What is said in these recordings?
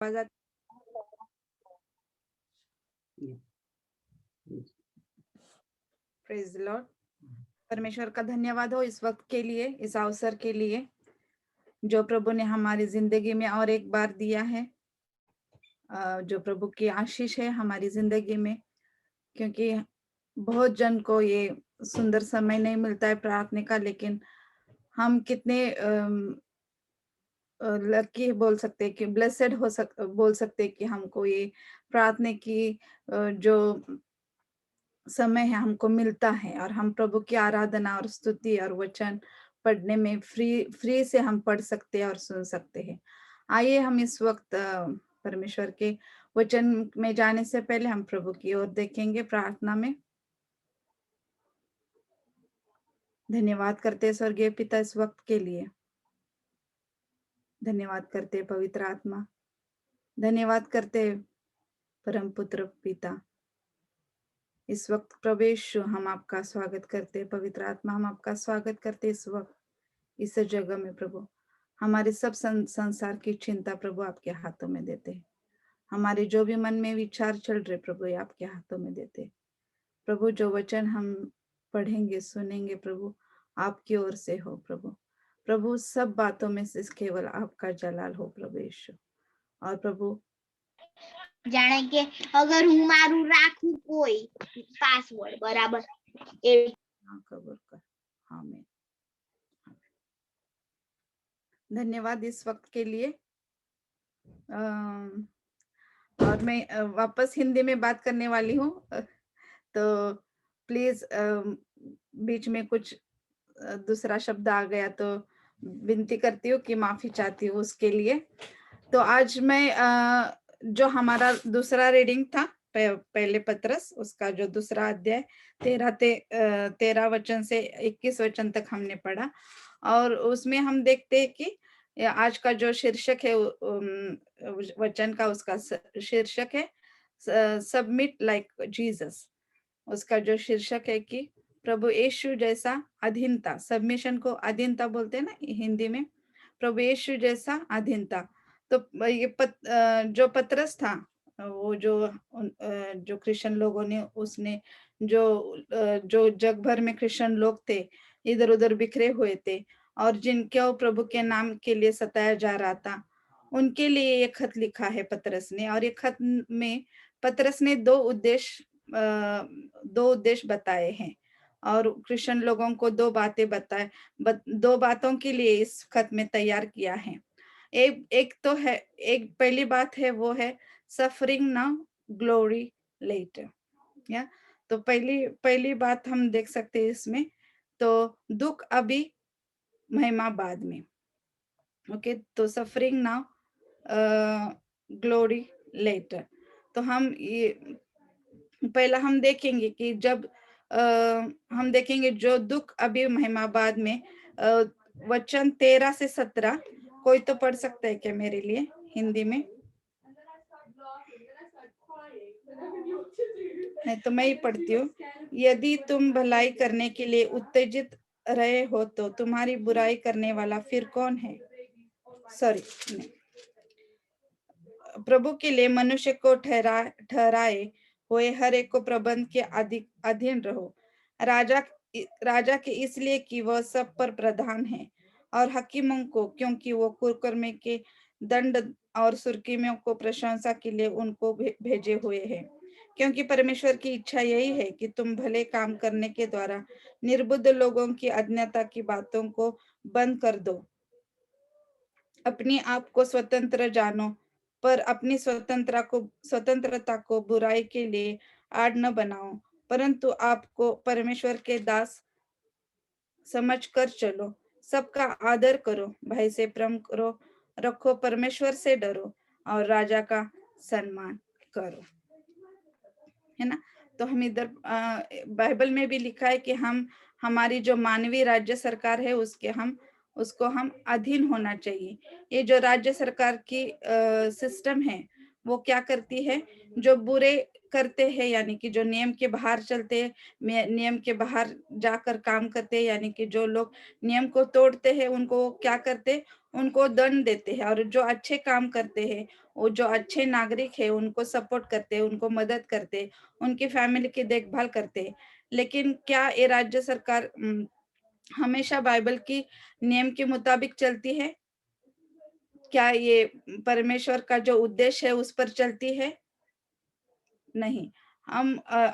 Praise Lord. परमेश्वर का धन्यवाद हो इस वक्त के लिए, इस अवसर के लिए जो प्रभु ने हमारी जिंदगी में और एक बार दिया है। जो प्रभु की आशीष है हमारी जिंदगी में, क्योंकि बहुत जन को ये सुंदर समय नहीं मिलता है प्रार्थना का, लेकिन हम कितने लकी बोल सकते कि ब्लेसेड बोल सकते कि हमको ये प्रार्थना की जो समय है हमको मिलता है, और हम प्रभु की आराधना और स्तुति और वचन पढ़ने में फ्री से हम पढ़ सकते हैं और सुन सकते हैं। आइए हम इस वक्त परमेश्वर के वचन में जाने से पहले हम प्रभु की ओर देखेंगे प्रार्थना में। धन्यवाद करते स्वर्गीय पिता इस वक्त के लिए, धन्यवाद करते पवित्र आत्मा, धन्यवाद करते परम पुत्र पिता। इस वक्त प्रवेश हम आपका स्वागत करते, पवित्र आत्मा हम आपका स्वागत करते इस वक्त इस जगह में। प्रभु हमारे सब संसार की चिंता प्रभु आपके हाथों में देते, हमारे जो भी मन में विचार चल रहे प्रभु ये आपके हाथों में देते। प्रभु जो वचन हम पढ़ेंगे सुनेंगे प्रभु आपकी ओर से हो प्रभु। प्रभु सब बातों में से केवल आपका जलाल हो प्रभु यीशु। और प्रभु जाने के अगर हूँ मारू राखू कोई पासवर्ड बराबर कबूल कर। आमीन। धन्यवाद इस वक्त के लिए। और मैं वापस हिंदी में बात करने वाली हूँ, तो प्लीज बीच में कुछ दूसरा शब्द आ गया तो विनती करती हूँ कि माफी चाहती हूँ उसके लिए। तो आज मैं जो हमारा दूसरा रीडिंग था पहले पत्रस, उसका जो दूसरा अध्याय 13 वचन से 21 वचन तक हमने पढ़ा, और उसमें हम देखते हैं कि आज का जो शीर्षक है वचन का, उसका शीर्षक है सबमिट लाइक जीसस। उसका जो शीर्षक है कि प्रभु यीशु जैसा अधीनता, सबमिशन को अधीनता बोलते हैं ना हिंदी में, प्रभु यीशु जैसा अधीनता। तो ये जो पत्रस था वो जो क्रिश्चियन लोगों ने उसने जो जग भर में क्रिश्चियन लोग थे इधर उधर बिखरे हुए थे और जिनको प्रभु के नाम के लिए सताया जा रहा था, उनके लिए ये खत लिखा है पतरस ने। और ये खत में पतरस ने दो उद्देश्य बताए हैं और क्रिश्चियन लोगों को दो बातें बताए, दो बातों के लिए इस खत में तैयार किया है। एक तो है, एक पहली बात है वो है सफरिंग नाउ ग्लोरी लेटर। या तो पहली बात हम देख सकते हैं इसमें, तो दुख अभी महिमा बाद में। ओके, तो सफरिंग नाउ ग्लोरी लेटर। तो हम ये पहला हम देखेंगे कि जब हम देखेंगे जो दुख अभी महिमा बाद में, वचन 13 से 17। कोई तो पढ़ सकता है क्या मेरे लिए हिंदी में? नहीं तो मैं ही पढ़ती हूँ। यदि तुम भलाई करने के लिए उत्तेजित रहे हो तो तुम्हारी बुराई करने वाला फिर कौन है? सॉरी, प्रभु के लिए मनुष्य को ठहराए हुए हर एक को प्रबंध के अधीन रहो। राजा के इसलिए कि वह सब पर प्रधान है, और हकीमों को क्योंकि वो कुकर्मे के दंड और सुर्खियों को प्रशंसा के लिए उनको भेजे हुए हैं। क्योंकि परमेश्वर की इच्छा यही है कि तुम भले काम करने के द्वारा निर्बुद्ध लोगों की अज्ञता की बातों को बंद कर दो। अपने आप को स्वतंत्र जानो, पर अपनी स्वतंत्रता को बुराई के लिए आड़ न बनाओ, परंतु आपको परमेश्वर के दास समझकर चलो। सबका आदर करो, भाई से प्रेम करो, रखो, परमेश्वर से डरो और राजा का सम्मान करो। है ना? तो हम इधर बाइबल में भी लिखा है कि हम हमारी जो मानवीय राज्य सरकार है उसको हम अधीन होना चाहिए। ये जो राज्य सरकार की सिस्टम है वो क्या करती है, जो बुरे करते हैं यानी कि जो नियम के बाहर चलते हैं, नियम के बाहर जाकर काम करते हैं, यानी कि जो लोग नियम को तोड़ते हैं उनको वो क्या करते, उनको दंड देते हैं। और जो अच्छे काम करते हैं, वो जो अच्छे नागरिक है उनको सपोर्ट करते हैं, उनको मदद करते हैं, उनकी फैमिली की देखभाल करते हैं। लेकिन क्या ये राज्य सरकार हमेशा बाइबल की नियम के मुताबिक चलती है? क्या ये परमेश्वर का जो उद्देश्य है उस पर चलती है? नहीं।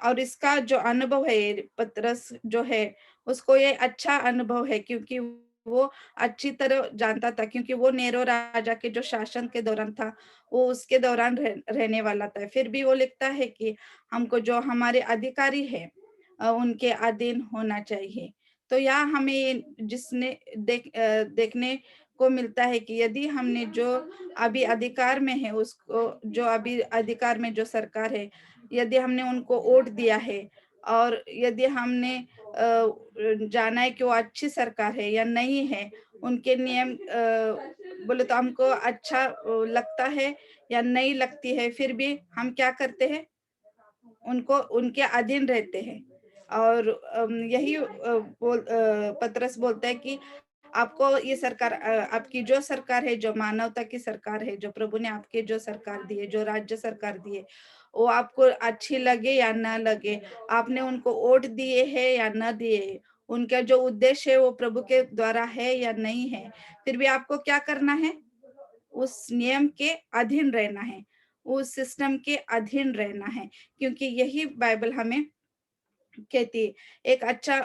और इसका जो अनुभव है, ये पतरस जो है उसको ये अच्छा अनुभव है, क्योंकि वो अच्छी तरह जानता था, क्योंकि वो नेरो राजा के जो शासन के दौरान था, वो उसके दौरान रहने वाला था। फिर भी वो लिखता है कि हमको जो हमारे अधिकारी है उनके अधीन होना चाहिए। तो यहाँ हमें जिसने देखने को मिलता है कि यदि हमने जो अभी अधिकार में है उसको, जो अभी अधिकार में जो सरकार है, यदि हमने उनको वोट दिया है और यदि हमने जाना है कि वो अच्छी सरकार है या नहीं है, उनके नियम बोले तो हमको अच्छा लगता है या नहीं लगती है, फिर भी हम क्या करते हैं, उनको उनके अधीन रहते हैं। और यही पतरस बोलता है कि आपको ये सरकार, आपकी जो सरकार है, जो मानवता की सरकार है, जो प्रभु ने आपके जो सरकार दी है, जो राज्य सरकार दी है, वो आपको अच्छी लगे या ना लगे, आपने उनको वोट दिए हैं या ना दिए हैं, उनका जो उद्देश्य है वो प्रभु के द्वारा है या नहीं है, फिर भी आपको क्या करना है, उस नियम के अधीन रहना है, उस सिस्टम के अधीन रहना है, क्योंकि यही बाइबल हमें कहती है। एक अच्छा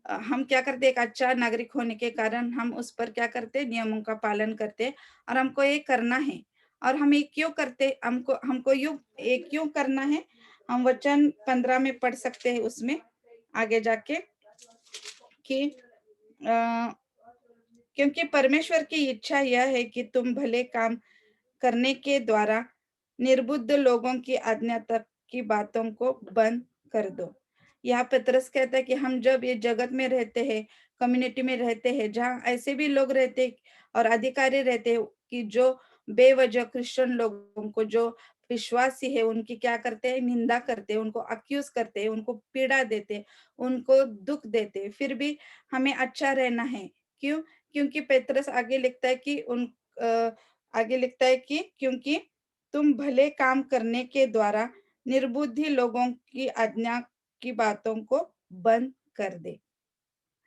हम क्या करते हैं, एक अच्छा नागरिक होने के कारण हम उस पर क्या करते हैं, नियमों का पालन करते हैं, और हमको ये करना है। और हम ये क्यों करते, हमको हमको ये क्यों करना है, हम वचन 15 में पढ़ सकते हैं उसमें आगे जाके कि क्योंकि परमेश्वर की इच्छा यह है कि तुम भले काम करने के द्वारा निर्बुद्ध लोगों की आज्ञा तक की बातों को बंद कर दो। यहाँ पतरस कहता है कि हम जब ये जगत में रहते हैं, कम्युनिटी में रहते हैं, जहाँ ऐसे भी लोग रहते हैं और अधिकारी रहते हैं कि जो बेवजह क्रिश्चियन लोगों को, जो विश्वासी है, उनकी क्या करते हैं, निंदा करते हैं, उनको अक्यूज करते हैं, उनको पीड़ा देते हैं, उनको दुख देते हैं, फिर भी हमें अच्छा रहना है। क्यों? क्योंकि पतरस आगे लिखता है कि आगे लिखता है कि क्योंकि तुम भले काम करने के द्वारा निर्बुद्धि लोगों की आज्ञा की बातों को बंद कर दे,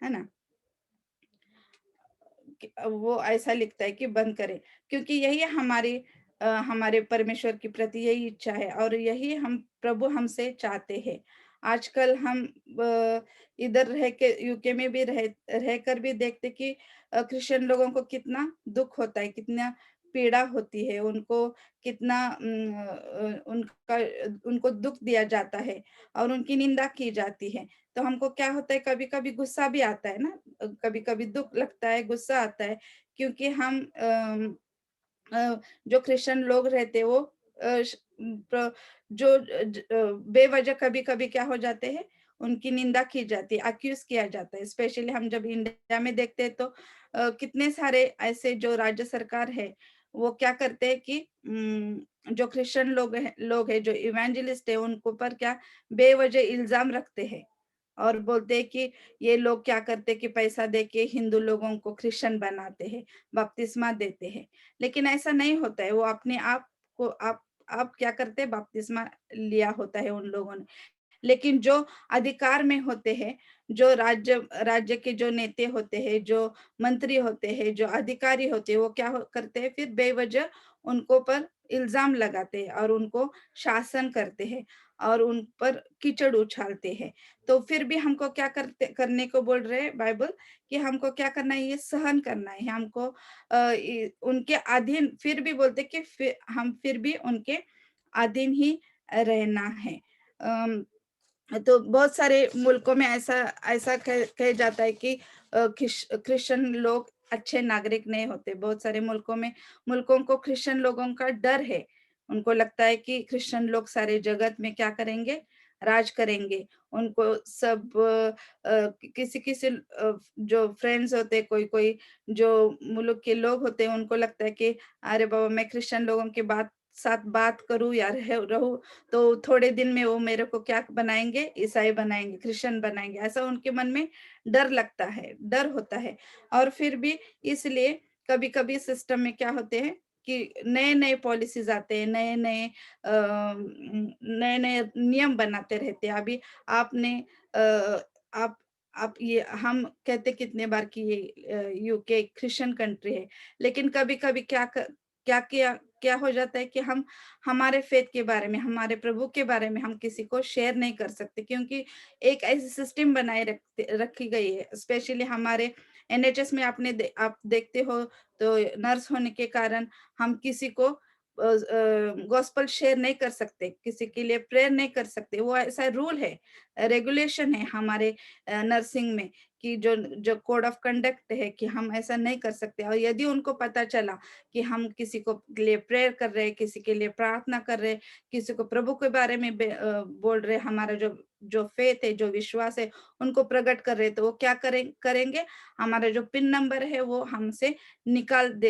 है ना? वो ऐसा लिखता है कि बंद करें, क्योंकि यही हमारे परमेश्वर की प्रति यही इच्छा है, और यही हम प्रभु हमसे चाहते हैं। आजकल हम इधर रह के यूके में भी रहकर भी देखते कि क्रिश्चियन लोगों को कितना दुख होता है, कितना पीड़ा होती है, उनको कितना उनका उनको दुख दिया जाता है और उनकी निंदा की जाती है। तो हमको क्या होता है, कभी-कभी गुस्सा भी आता है ना, कभी-कभी दुःख लगता है, गुस्सा आता है, क्योंकि हम जो क्रिश्चियन लोग रहते हैं वो अ, श प्र जो बेवजह कभी-कभी क्या हो जाते हैं, उनकी निंदा की जाती है, अक्यूज़ किया जाता है। स्पेशली हम जब इंडिया में देखते हैं तो कितने सारे ऐसे जो राज्य सरकार है, वो क्या करते हैं कि जो क्रिश्चियन लोग हैं, जो इवेंजलिस्ट है, उनको पर क्या बेवजह इल्ज़ाम रखते हैं। और बोलते हैं कि ये लोग क्या करते हैं कि पैसा देके हिंदू लोगों को क्रिश्चियन बनाते हैं, बपतिस्मा देते हैं। लेकिन ऐसा नहीं होता है, वो अपने आप को आप क्या करते हैं, बपतिस्मा लिया होता है उन लोगों ने। लेकिन जो अधिकार में होते हैं, जो राज्य राज्य के जो नेता होते हैं, जो मंत्री होते हैं, जो अधिकारी होते हैं, वो क्या करते हैं, फिर बेवजह उनको पर इल्जाम लगाते हैं और उनको शासन करते हैं और उन पर कीचड़ उछालते हैं। तो फिर भी हमको क्या करने को बोल रहे हैं बाइबल, कि हमको क्या करना है, ये सहन करना है हमको, उनके अधीन, फिर भी बोलते कि हम फिर भी उनके अधीन ही रहना है। तो बहुत सारे मुल्कों में ऐसा ऐसा कह जाता है कि क्रिश्चियन लोग अच्छे नागरिक नहीं होते। बहुत सारे मुल्कों को क्रिश्चियन लोगों का डर है। उनको लगता है कि क्रिश्चियन लोग सारे जगत में क्या करेंगे, राज करेंगे। उनको सब किसी जो फ्रेंड्स होते हैं, कोई कोई जो मुल्क के लोग होते हैं, उनको लगता है कि अरे बाबा, मैं क्रिश्चियन लोगों की बात साथ बात करूं या रहूं, तो थोड़े दिन में वो मेरे को क्या बनाएंगे, ईसाई बनाएंगे, क्रिश्चियन बनाएंगे, ऐसा उनके मन में डर लगता है, डर होता है। और फिर भी इसलिए कभी कभी सिस्टम में क्या होते हैं कि नए नए पॉलिसीज आते हैं, नए नए नए नए नियम बनाते रहते हैं। अभी आपने आप ये हम कहते कितने बार कि ये यूके क्रिश्चियन कंट्री है, लेकिन कभी कभी क्या हो जाता है कि हम हमारे फेथ के बारे में, हमारे प्रभु के बारे में हम किसी को शेयर नहीं कर सकते, क्योंकि एक ऐसी सिस्टम बनाए रखी गई है। स्पेशली हमारे एनएचएस में आप देखते हो, तो नर्स होने के कारण हम किसी को गॉस्पेल शेयर नहीं कर सकते, किसी के लिए प्रेयर नहीं कर सकते। वो ऐसा रूल है, रेगुलेशन है हमारे नर्सिंग में, कि जो जो कोड ऑफ कंडक्ट है कि हम ऐसा नहीं कर सकते। और यदि उनको पता चला कि हम किसी को लिए प्रेयर कर रहे हैं, किसी के लिए प्रार्थना कर रहे हैं, किसी को प्रभु के बारे में बोल रहे, हमारा जो जो फेथ है, जो विश्वास है, उनको प्रकट कर रहे, तो वो क्या करेंगे, हमारा जो पिन नंबर है वो हमसे निकाल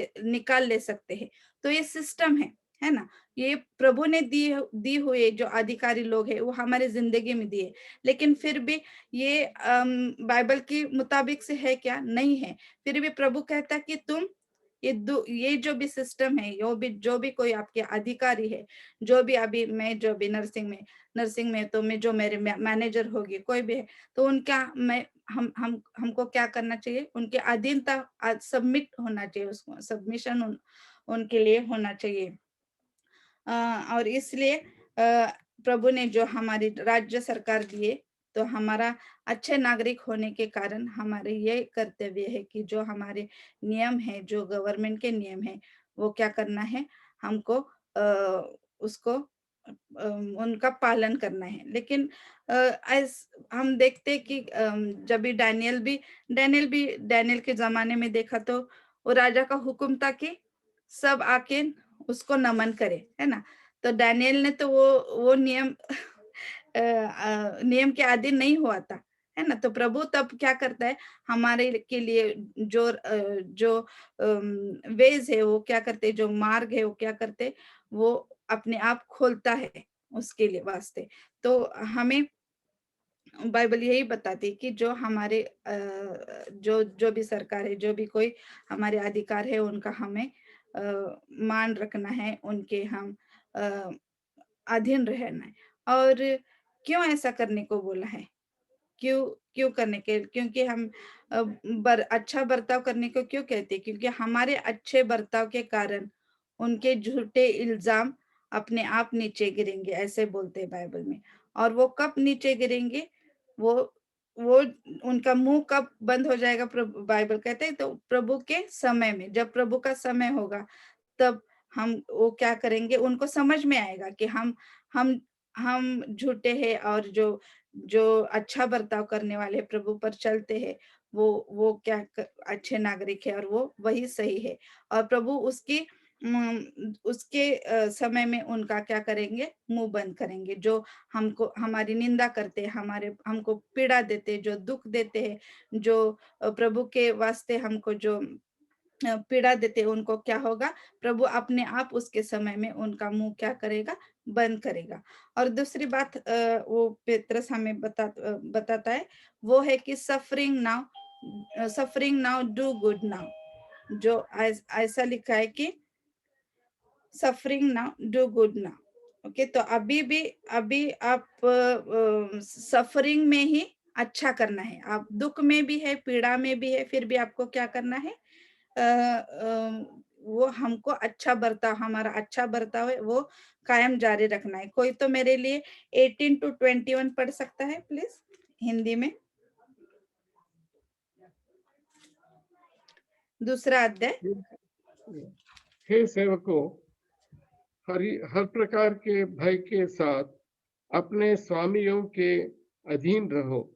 ले सकते हैं। तो ये सिस्टम है ना। ये प्रभु ने दी हुई जो अधिकारी लोग हैं वो हमारे जिंदगी में दिए, लेकिन फिर भी ये बाइबल के मुताबिक से है क्या, नहीं है। फिर भी प्रभु कहता कि तुम ये जो भी सिस्टम है, जो भी कोई आपके अधिकारी है, जो भी अभी मैं जो भी नर्सिंग में तो मैं जो मेरे मैनेजर होगी, कोई भी है, तो उनका मैं हम हमको क्या करना चाहिए, उनके अधीनता सबमिट होना चाहिए, उसको सबमिशन उनके लिए होना चाहिए। और इसलिए प्रभु ने जो हमारी राज्य सरकार दिए, तो हमारा अच्छे नागरिक होने के कारण हमारे ये कर्तव्य है कि जो हमारे नियम है, जो गवर्नमेंट के नियम है, वो क्या करना है, हमको उसको उनका पालन करना है। लेकिन हम देखते कि जब भी डैनियल के जमाने में देखा, तो वो राजा का हुक्म था कि सब आके उसको नमन करे, है ना। तो डैनियल ने तो वो नियम नियम के अधीन नहीं हुआ था, है ना। तो प्रभु तब क्या करता है, हमारे के लिए जो वेज है वो क्या करते, जो मार्ग है वो क्या करते, वो अपने आप खोलता है उसके लिए वास्ते। तो हमें बाइबल यही बताती है कि जो हमारे जो जो भी सरकार है, जो भी कोई हमारे अधिकार है, उनका हमें मान रखना है, उनके हम अ, अधीन रहना है। और क्यों ऐसा करने को बोला है, क्यों क्यों करने के, क्योंकि हम अच्छा बर्ताव करने को क्यों कहते हैं, क्योंकि हमारे अच्छे बर्ताव के कारण उनके झूठे इल्जाम अपने आप नीचे गिरेंगे, ऐसे बोलते हैं बाइबल में। और वो कब नीचे गिरेंगे, वो वो उनका मुंह कब बंद हो जाएगा, बाइबल कहते हैं, तो प्रभु के समय में, जब प्रभु का समय होगा, तब हम वो क्या करेंगे, उनको समझ में आएगा कि हम हम झूठे हैं, और जो जो अच्छा बर्ताव करने वाले प्रभु पर चलते हैं, वो अच्छे नागरिक है, और वो वही सही है। और प्रभु उसके समय में उनका क्या करेंगे, मुंह बंद करेंगे। जो हमको हमारी निंदा करते, हमको पीड़ा देते, जो दुख देते हैं, जो प्रभु के वास्ते हमको जो पीड़ा देते, उनको क्या होगा, प्रभु अपने आप उसके समय में उनका मुंह क्या करेगा, बंद करेगा। और दूसरी बात वो पेत्रस हमें बताता है, वो है कि suffering now do good now. जो ऐसा लिखा है कि suffering now do good now. Okay, तो अभी आप सफरिंग में ही अच्छा करना है। आप दुख में भी है, पीड़ा में भी है, फिर भी आपको क्या करना है, वो हमको हमारा अच्छा बर्ताव है वो कायम जारी रखना है। कोई तो मेरे लिए 18 to 21 पढ़ सकता है प्लीज, हिंदी में, दूसरा अध्याय। हे सेवकों, हर प्रकार के भय के साथ अपने स्वामियों के अधीन रहो,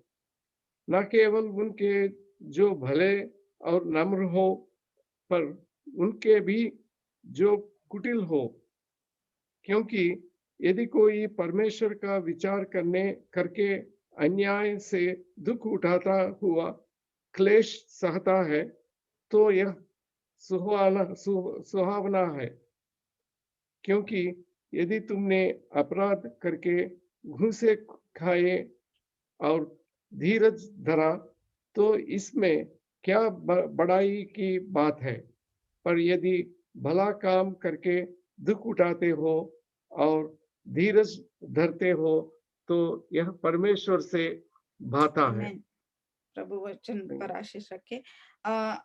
न केवल उनके जो भले और नम्र हो, पर उनके भी जो कुटिल हो, क्योंकि यदि कोई परमेश्वर का विचार करके अन्याय से दुख उठाता हुआ क्लेश सहता है, तो यह सुहावना है, क्योंकि यदि तुमने अपराध करके घूंसे खाए और धीरज धरा तो इसमें क्या बड़ाई की बात है। पर यदि भला काम करके दुख उठाते हो और धीरज धरते हो तो यह परमेश्वर से भाता है। आमेन। प्रभु वचन पर आशीष रखे। अ,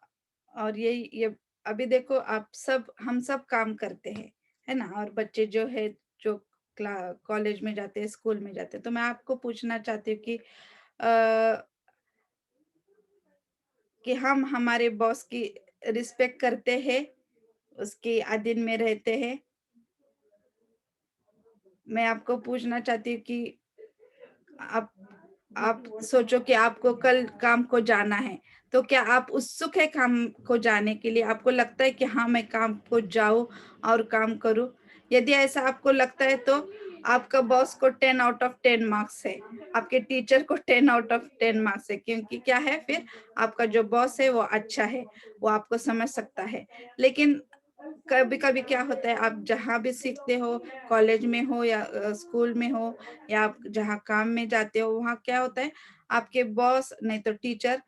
और ये अभी देखो, आप सब हम सब काम करते हैं, है ना, और बच्चे जो है जो कॉलेज में जाते हैं, स्कूल में जाते हैं, तो मैं आपको पूछना चाहती हूँ कि हम हमारे बॉस की रिस्पेक्ट करते हैं, उसके अधीन में रहते हैं। मैं आपको पूछना चाहती हूँ कि आप आप सोचो कि आपको कल काम को जाना है, तो क्या आप उत्सुक है काम को जाने के लिए? आपको लगता है कि हाँ, मैं काम को जाऊं और काम करूं? यदि ऐसा आपको लगता है तो आपका बॉस को 10 आउट ऑफ 10 मार्क्स है, आपके टीचर को 10 आउट ऑफ 10 मार्क्स है, क्योंकि क्या है, फिर आपका जो बॉस है वो अच्छा है, वो आपको समझ सकता है। लेकिन कभी कभी क्या होता है, आप जहाँ भी सीखते हो, कॉलेज में हो या स्कूल में हो, या आप जहाँ काम में जाते हो, वहाँ क्या होता है, आपके बॉस नहीं तो टीचर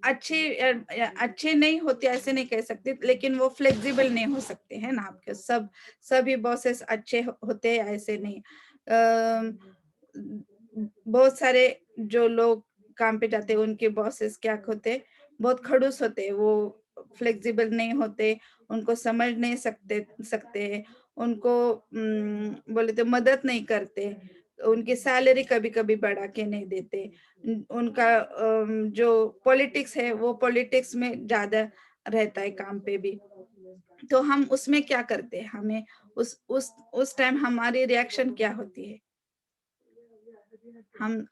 अच्छे नहीं होते, ऐसे नहीं कह सकते, लेकिन वो फ्लेक्सिबल नहीं हो सकते, है ना। आपके सभी बॉसेस अच्छे होते हैं, ऐसे नहीं। बहुत सारे जो लोग काम पे जाते हैं, उनके बॉसेस क्या होते हैं, बहुत खड़ूस होते हैं, वो फ्लेक्सिबल नहीं होते, उनको समझ नहीं सकते, उनको बोले तो मदद नहीं करते, उनकी सैलरी कभी कभी बढ़ा के नहीं देते, उनका जो पॉलिटिक्स है वो पॉलिटिक्स में ज्यादा रहता है काम पे भी। तो हम उसमें क्या करते हैं, हमें उस टाइम हमारी रिएक्शन क्या होती है? हम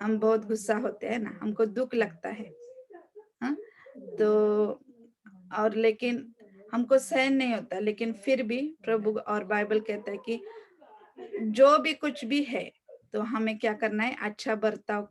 हम बहुत गुस्सा होते हैं ना, हमको दुख लगता है, हाँ? तो और लेकिन हमको सहन नहीं होता, लेकिन फिर भी प्रभु और बाइबल कहता है कि जो भी कुछ भी है, तो हमें क्या करना है, अच्छा बर्ताव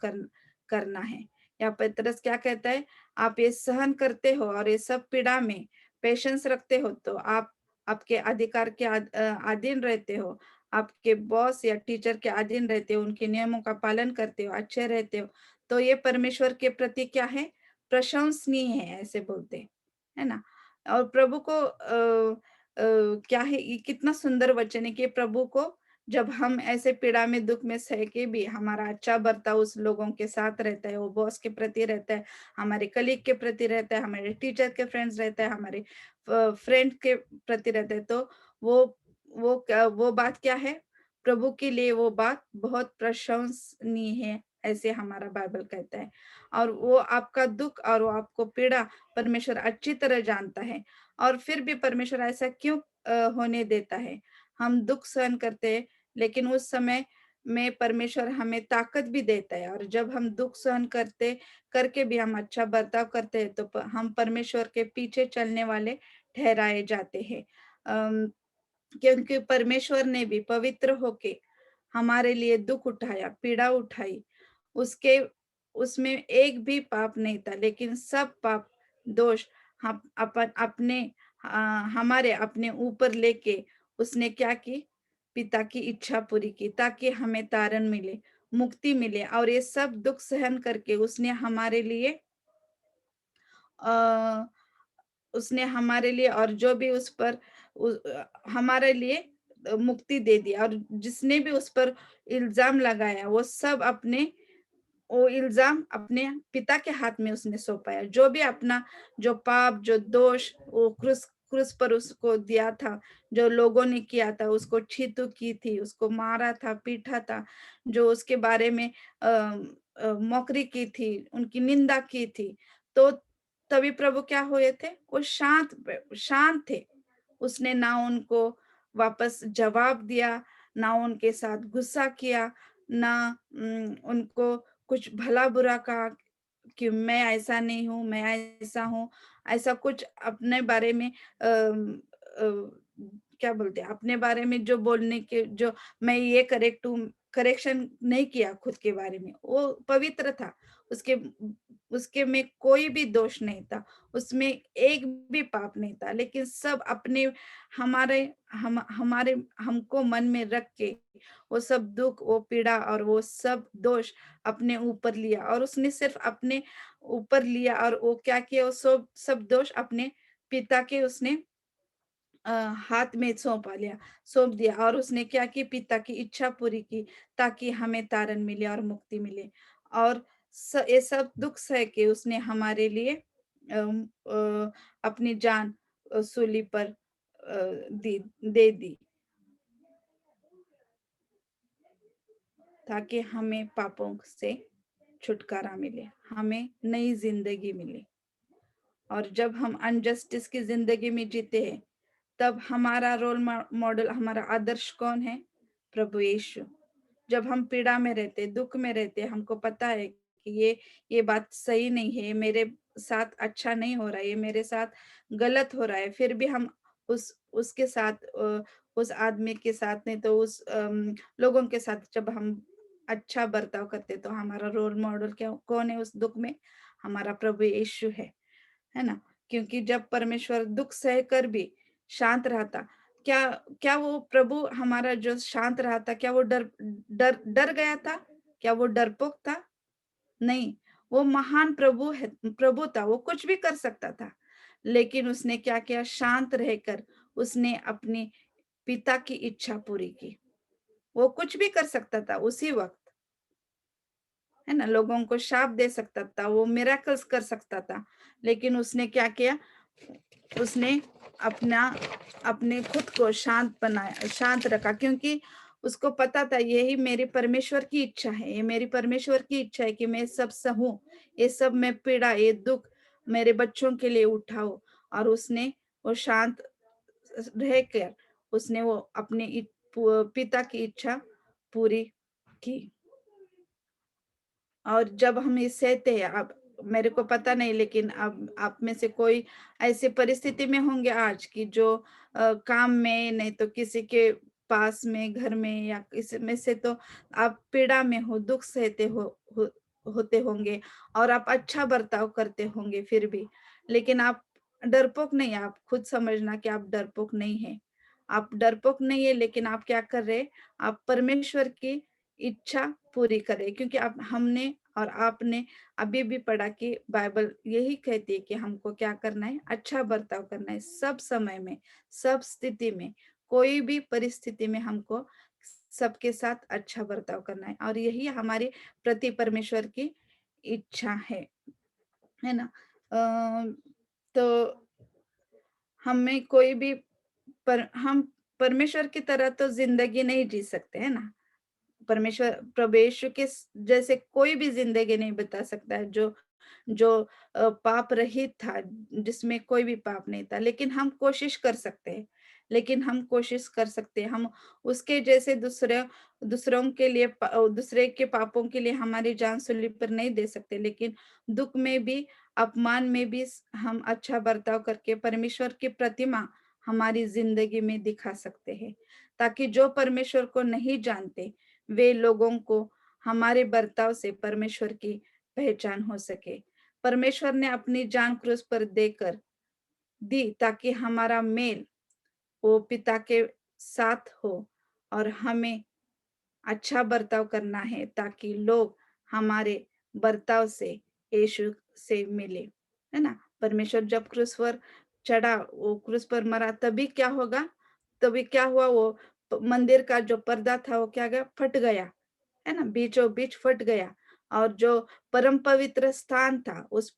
करना है। या पतरस क्या कहता है, आप ये सहन करते हो और ये सब पीड़ा में पेशेंस रखते हो, तो आप आपके अधिकार के अधीन रहते हो, आपके बॉस या टीचर के अधीन रहते हो, उनके नियमों का पालन करते हो, अच्छे रहते हो, तो ये परमेश्वर के प्रति क्या है, प्रशंसनीय है, ऐसे बोलते हैं, है ना। और प्रभु को क्या है, ये कितना सुंदर वचन है कि प्रभु को जब हम ऐसे पीड़ा में, दुख में सह के भी हमारा अच्छा बर्ताव उस लोगों के साथ रहता है, वो बॉस के प्रति रहता है, हमारे कलीग के प्रति रहता है, हमारे टीचर के फ्रेंड्स रहता है, हमारे फ्रेंड के प्रति रहता है, तो वो बात क्या है, प्रभु के लिए वो बात बहुत प्रशंसनीय है, ऐसे हमारा बाइबल कहता है। और वो आपका दुख और वो आपको पीड़ा परमेश्वर अच्छी तरह जानता है, और फिर भी परमेश्वर ऐसा क्यों होने देता है? हम दुख सहन करते हैं, लेकिन उस समय में परमेश्वर हमें ताकत भी देता है, और जब हम दुख सहन करके भी हम अच्छा बर्ताव करते हैं, तो हम परमेश्वर के पीछे चलने वाले ठहराए जाते हैं। क्योंकि परमेश्वर ने भी पवित्र होके हमारे लिए दुख उठाया, पीड़ा उठाई, उसके उसमें एक भी पाप नहीं था, लेकिन सब पाप दोष हम अपन अपने हमारे अपने ऊपर लेके उसने क्या की, पिता की इच्छा पूरी की, ताकि हमें तारण मिले, मुक्ति मिले, और ये सब दुख सहन करके अ, उसने हमारे लिए और जो भी उस पर हमारे लिए मुक्ति दे दिया, और जिसने भी उस पर इल्जाम लगाया, वो इल्जाम अपने पिता के हाथ में उसने सौंपाया। जो भी अपना जो पाप, जो दोष वो क्रूस क्रूस पर उसको दिया था, जो लोगों ने किया था, उसको छीतू की थी, उसको मारा था, पीटा था, जो उसके बारे में मौकरी की थी, उनकी निंदा की थी, तो तभी प्रभु क्या हुए थे, वो शांत थे। उसने ना उनको वापस जवाब दिया, ना उनके साथ गुस्सा किया, ना उनको कुछ भला बुरा कहा कि मैं ऐसा नहीं हूँ, मैं ऐसा हूँ, ऐसा कुछ अपने बारे में क्या बोलते हैं, अपने बारे में जो बोलने के, जो मैं ये करेक्ट हूँ, करेक्शन नहीं किया खुद के बारे में। वो पवित्र था, उसके उसके में कोई भी दोष नहीं था, उसमें एक भी पाप नहीं था, लेकिन सब अपने हमारे हमारे हमको मन में रख के वो सब दुख, वो पीड़ा और वो सब दोष अपने ऊपर लिया, और उसने सिर्फ अपने ऊपर लिया, और वो क्या किया, वो सब दोष अपने पिता के उसने हाथ में सौंप दिया, और उसने क्या की, पिता की इच्छा पूरी की, ताकि हमें तारण मिले और मुक्ति मिले। और ये सब दुख सह के उसने हमारे लिए अपनी जान सूली पर दे दी, ताकि हमें पापों से छुटकारा मिले, हमें नई जिंदगी मिले। और जब हम अनजस्टिस की जिंदगी में जीते हैं, तब हमारा रोल मॉडल, हमारा आदर्श कौन है? प्रभु यीशु। जब हम पीड़ा में रहते, दुख में रहते, हमको पता है कि ये बात सही नहीं है, ये मेरे साथ अच्छा नहीं हो रहा है, ये मेरे साथ गलत हो रहा है, फिर भी हम उसके साथ उस आदमी के साथ नहीं तो उस लोगों के साथ जब हम अच्छा बर्ताव करते, तो हमारा रोल मॉडल क्या कौन है उस दुख में? हमारा प्रभु यीशु है ना? क्योंकि जब परमेश्वर दुख सहकर भी शांत रहा था, क्या क्या वो प्रभु हमारा जो शांत रहा था, क्या वो डर डर डर गया था? क्या वो डरपोक था? नहीं, वो महान प्रभु था, वो कुछ भी कर सकता था, लेकिन उसने क्या किया? शांत रहकर उसने अपनी पिता की इच्छा पूरी की। वो कुछ भी कर सकता था उसी वक्त, है ना? लोगों को शाप दे सकता था, वो मिरेकल्स कर सकता था, लेकिन उसने क्या किया? उसने अपना अपने खुद को शांत रखा, क्योंकि उसको पता था यही मेरे परमेश्वर की इच्छा है, ये मेरी परमेश्वर की इच्छा है कि मैं सब सहूं, ये सब मैं पीड़ा, ये दुख मेरे बच्चों के लिए उठाओ। और उसने वो शांत रहकर उसने वो अपने पिता की इच्छा पूरी की। और जब हम ये सहते हैं, अब मेरे को पता नहीं, लेकिन अब आप में से कोई ऐसी परिस्थिति में होंगे आज की जो काम में नहीं तो किसी के पास में, घर में या किसी में से, तो आप पीड़ा में हो, दुख सहते होते होंगे, और आप अच्छा बर्ताव करते होंगे फिर भी, लेकिन आप डरपोक नहीं, आप खुद समझना कि आप डरपोक नहीं है। आप डरपोक नहीं है, लेकिन आप क्या कर रहे? आप परमेश्वर की इच्छा पूरी करे, क्योंकि आप हमने और आपने अभी भी पढ़ा कि बाइबल यही कहती है कि हमको क्या करना है? अच्छा बर्ताव करना है, सब समय में, सब स्थिति में, कोई भी परिस्थिति में हमको सबके साथ अच्छा बर्ताव करना है, और यही हमारी प्रति परमेश्वर की इच्छा है ना? तो हमें कोई भी हम परमेश्वर की तरह तो जिंदगी नहीं जी सकते, है ना? परमेश्वर प्रभु यीशु के जैसे कोई भी जिंदगी नहीं बता सकता है जो जो पाप रहित था, जिसमें कोई भी पाप नहीं था, लेकिन हम कोशिश कर सकते हैं, हम उसके जैसे दूसरों के लिए दूसरे के पापों के लिए हमारी जान सूली पर नहीं दे सकते, लेकिन दुख में भी, अपमान में भी हम अच्छा बर्ताव करके परमेश्वर की प्रतिमा हमारी जिंदगी में दिखा सकते हैं, ताकि जो परमेश्वर को नहीं जानते, वे लोगों को हमारे बर्ताव से परमेश्वर की पहचान हो सके। परमेश्वर ने अपनी जान क्रूस पर देकर दी, ताकि हमारा मेल वो पिता के साथ हो, और हमें अच्छा बर्ताव करना है, ताकि लोग हमारे बर्ताव से यीशु से मिले, है ना? परमेश्वर जब क्रूस पर चढ़ा, वो क्रूस पर मरा, तभी क्या हुआ? वो मंदिर का जो पर्दा था वो क्या गया? फट गया, है ना? बीचों बीच फट गया, और जो परम पवित्र स्थान था, उस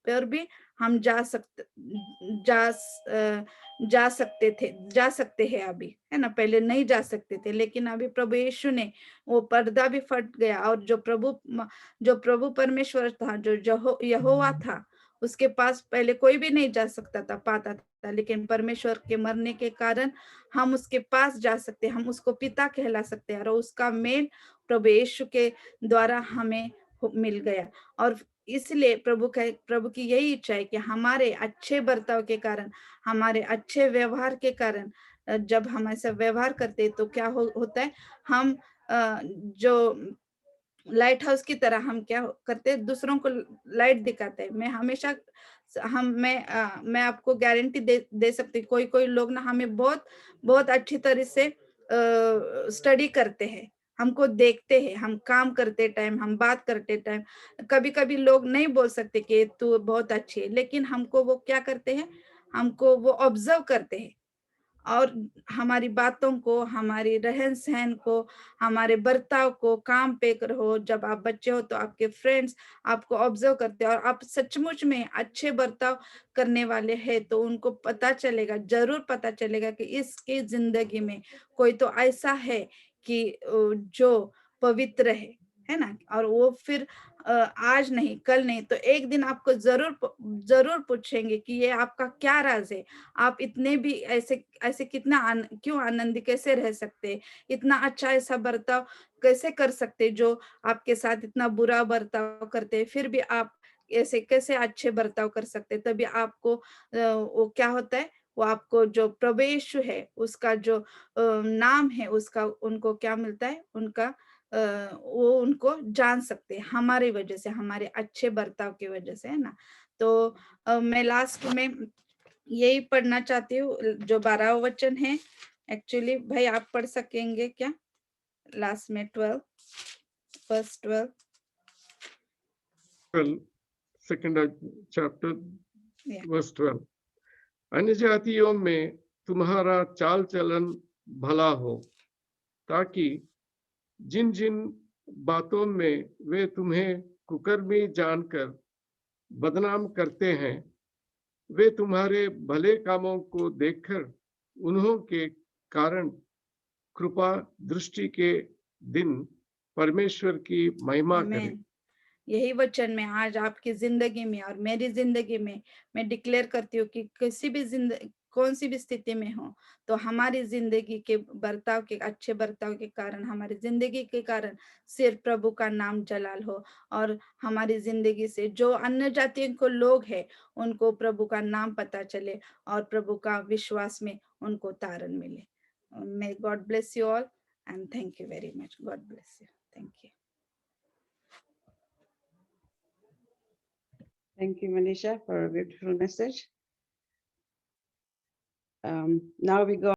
पर भी हम जा स- अ, जा सकते हैं अभी, है ना? पहले नहीं जा सकते थे, लेकिन अभी प्रभु यीशु ने वो पर्दा भी फट गया, और जो प्रभु परमेश्वर था, जो यहोवा था, उसके पास पहले कोई भी नहीं जा सकता था, पाता था, लेकिन परमेश्वर के मरने के कारण हम उसके पास जा सकते, हम उसको पिता कहला सकते हैं, और उसका मेल प्रभु यीशु के द्वारा हमें मिल गया। और इसलिए प्रभु की यही इच्छा है कि हमारे अच्छे बर्ताव के कारण, हमारे अच्छे व्यवहार के कारण, जब हम ऐसा व्यवहार करते हैं, तो क्या होता है? हम जो लाइट हाउस की तरह हम क्या करते हैं, दूसरों को लाइट दिखाते हैं। मैं हमेशा मैं आपको गारंटी दे सकती हूँ, कोई लोग ना हमें बहुत बहुत अच्छी तरह से स्टडी करते हैं, हमको देखते हैं, हम काम करते टाइम, हम बात करते टाइम। कभी कभी लोग नहीं बोल सकते कि तू बहुत अच्छी है, लेकिन हमको वो क्या करते हैं, हमको वो ऑब्जर्व करते हैं और हमारी बातों को, हमारी रहन सहन को, हमारे बर्ताव को, काम पे करो, जब आप बच्चे हो तो आपके फ्रेंड्स आपको ऑब्जर्व करते हैं और आप सचमुच में अच्छे बर्ताव करने वाले हैं तो उनको पता चलेगा, जरूर पता चलेगा कि इसकी जिंदगी में कोई तो ऐसा है कि जो पवित्र है ना। और वो फिर आज नहीं, कल नहीं, तो एक दिन आपको जरूर पूछेंगे कि ये आपका क्या राज है, आप इतने भी ऐसे ऐसे क्यों आनंदी कैसे रह सकते, इतना अच्छा ऐसा बर्ताव कैसे कर सकते, जो आपके साथ इतना बुरा बर्ताव करते हैं फिर भी आप ऐसे कैसे अच्छे बर्ताव कर सकते। तभी आपको वो क्या होता है, वो आपको जो प्रभु यीशु है उसका जो नाम है उसका उनको क्या मिलता है, उनका वो उनको जान सकते हैं हमारी वजह से, हमारे अच्छे बर्ताव की वजह से, है ना। तो मैं लास्ट में यही पढ़ना चाहती हूँ, जो 12वां वचन है। एक्चुअली भाई आप पढ़ सकेंगे क्या लास्ट में 12 verse 12? 12, second chapter, Yeah. verse 12. अन्य जातियों में तुम्हारा चाल चलन भला हो, ताकि जिन जिन बातों में वे तुम्हें कुकर्मी जानकर बदनाम करते हैं, वे तुम्हारे भले कामों को देखकर उन्हों के कारण कृपा दृष्टि के दिन परमेश्वर की महिमा करें। आमीन। यही वचन मैं आज आपकी जिंदगी में और मेरी जिंदगी में मैं डिक्लेयर करती हूँ कि किसी भी कौन सी भी स्थिति में हो, तो हमारी जिंदगी के बर्ताव के, अच्छे बर्ताव के कारण, हमारी जिंदगी के कारण सिर्फ प्रभु का नाम जलाल हो और हमारी जिंदगी से जो अन्य जातियों को लोग हैं उनको प्रभु का नाम पता चले और प्रभु का विश्वास में उनको तारण मिले। May God bless you all and thank you very much. God bless you. Thank you. Thank you, Manisha, for a beautiful message. Now we go